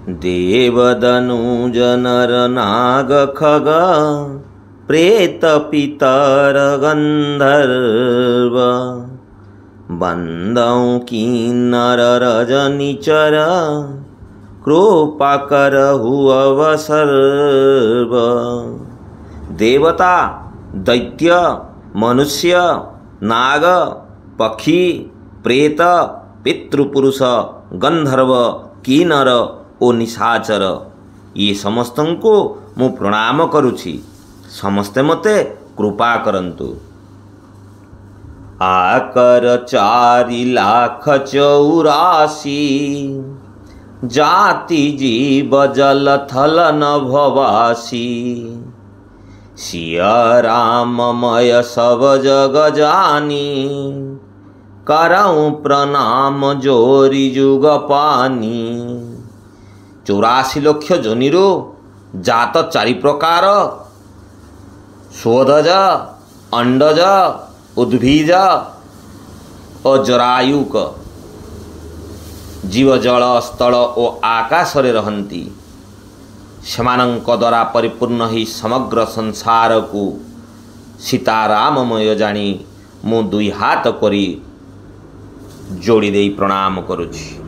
देवदनुज नर नाग खग प्रेत पितर गंधर्व बंदौ किन्नर रजनिचर कृपा करहु अवसर्व। देवता, दैत्य, मनुष्य, नाग, पक्षी, प्रेत, पितृपुरुष, गंधर्व, किन्नर ओ निशाचर ये समस्त को मु प्रणाम करुछि। समस्ते मते कृपा करंतु। आकर 4,84,000 जाति जीव जल थल नभवासी। सिया राममय सब जग जानी करऊँ प्रणाम जोरी जुग पानी। 84 लक्ष जोनिरो जात 4 प्रकार शोधज, अंडज, उद्भिज और जरायुक जीव जल स्थल और आकाश रे रहंती। सेमानंक द्वारा परिपूर्ण ही समग्र संसार को सीताराममय जानी मु 2 हाथ करी जोड़ी दे प्रणाम करुछि।